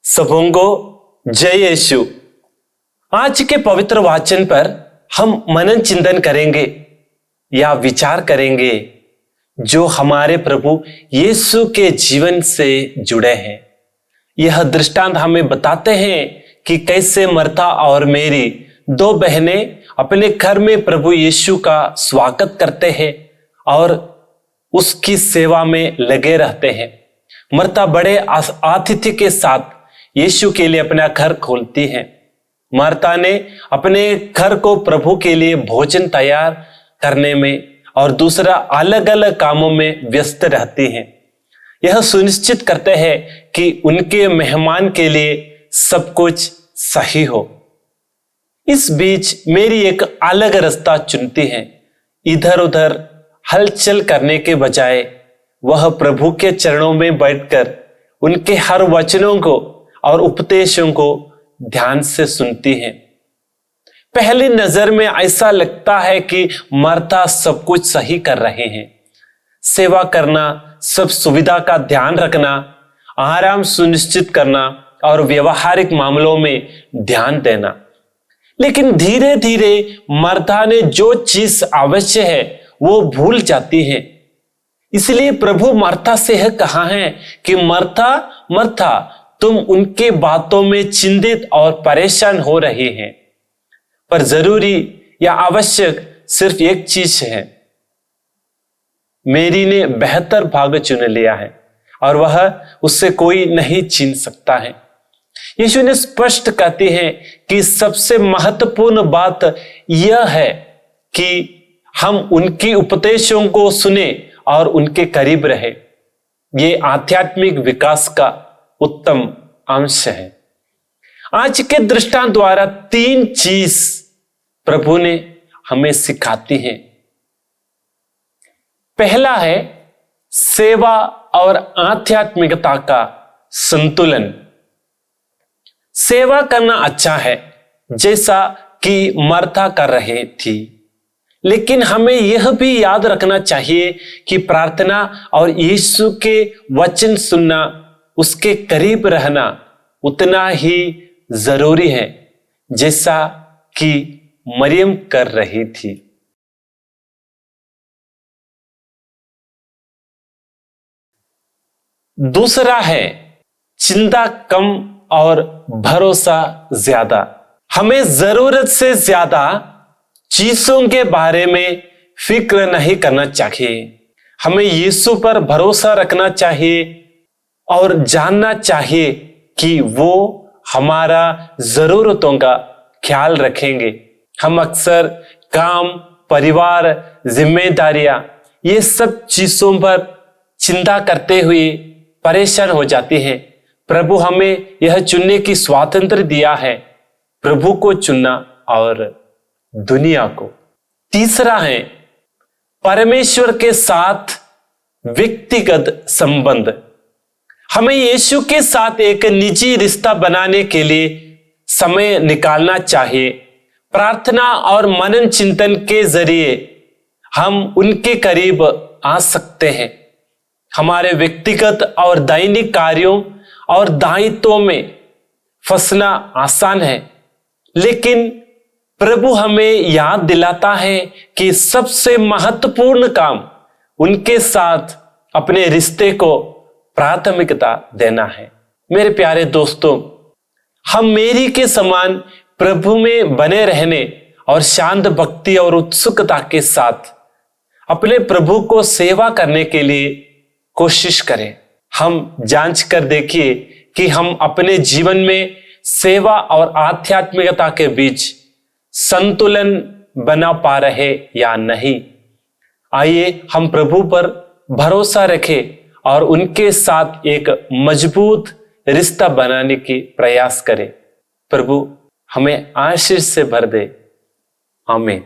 सबों को जय यीशु। आज के पवित्र वाचन पर हम मनन चिंतन करेंगे या विचार करेंगे जो हमारे प्रभु यीशु के जीवन से जुड़े हैं। यह दृष्टांत हमें बताते हैं कि कैसे मर्था और मेरी दो बहनें अपने घर में प्रभु यीशु का स्वागत करते हैं और उसकी सेवा में लगे रहते हैं। मर्था बड़े आतिथ्य के साथ यीशु के लिए अपना घर खोलती है। मार्था ने अपने घर को प्रभु के लिए भोजन तैयार करने में और दूसरा अलग अलग कामों में व्यस्त रहती हैं। यह सुनिश्चित करते हैं कि उनके मेहमान के लिए सब कुछ सही हो। इस बीच मेरी एक अलग रास्ता चुनती है। इधर उधर हलचल करने के बजाय वह प्रभु के चरणों में बैठकर उनके हर वचनों को और उपदेशों को ध्यान से सुनती हैं। पहली नजर में ऐसा लगता है कि मर्था सब कुछ सही कर रहे हैं। सेवा करना, सब सुविधा का ध्यान रखना, आराम सुनिश्चित करना और व्यवहारिक मामलों में ध्यान देना। लेकिन धीरे धीरे मर्था ने जो चीज आवश्यक है वो भूल जाती है। इसलिए प्रभु मर्था से यह कहा है कि मर्था मर्था, तुम उनके बातों में चिंतित और परेशान हो रहे हैं, पर जरूरी या आवश्यक सिर्फ एक चीज है। मेरी ने बेहतर भाग चुन लिया है और वह उससे कोई नहीं छीन सकता है। यीशु ने स्पष्ट कहते हैं कि सबसे महत्वपूर्ण बात यह है कि हम उनकी उपदेशों को सुने और उनके करीब रहे। ये आध्यात्मिक विकास का उत्तम अंश है। आज के दृष्टांत द्वारा तीन चीज प्रभु ने हमें सिखाती है। पहला है सेवा और आध्यात्मिकता का संतुलन। सेवा करना अच्छा है जैसा कि मर्था कर रही थी, लेकिन हमें यह भी याद रखना चाहिए कि प्रार्थना और यीशु के वचन सुनना, उसके करीब रहना उतना ही जरूरी है जैसा कि मरियम कर रही थी। दूसरा है चिंता कम और भरोसा ज्यादा। हमें जरूरत से ज्यादा चीजों के बारे में फिक्र नहीं करना चाहिए। हमें यीशु पर भरोसा रखना चाहिए और जानना चाहिए कि वो हमारा जरूरतों का ख्याल रखेंगे। हम अक्सर काम, परिवार, जिम्मेदारियां, ये सब चीजों पर चिंता करते हुए परेशान हो जाते हैं। प्रभु हमें यह चुनने की स्वातंत्र दिया है, प्रभु को चुनना और दुनिया को। तीसरा है परमेश्वर के साथ व्यक्तिगत संबंध। हमें यीशु के साथ एक निजी रिश्ता बनाने के लिए समय निकालना चाहिए। प्रार्थना और मनन चिंतन के जरिए हम उनके करीब आ सकते हैं। हमारे व्यक्तिगत और दैनिक कार्यों और दायित्वों में फंसना आसान है, लेकिन प्रभु हमें याद दिलाता है कि सबसे महत्वपूर्ण काम उनके साथ अपने रिश्ते को प्राथमिकता देना है। मेरे प्यारे दोस्तों, हम मेरी के समान प्रभु में बने रहने और शांत भक्ति और उत्सुकता के साथ अपने प्रभु को सेवा करने के लिए कोशिश करें। हम जांच कर देखिए कि हम अपने जीवन में सेवा और आध्यात्मिकता के बीच संतुलन बना पा रहे या नहीं। आइए हम प्रभु पर भरोसा रखें और उनके साथ एक मजबूत रिश्ता बनाने की प्रयास करें। प्रभु हमें आशीष से भर दे। आमीन।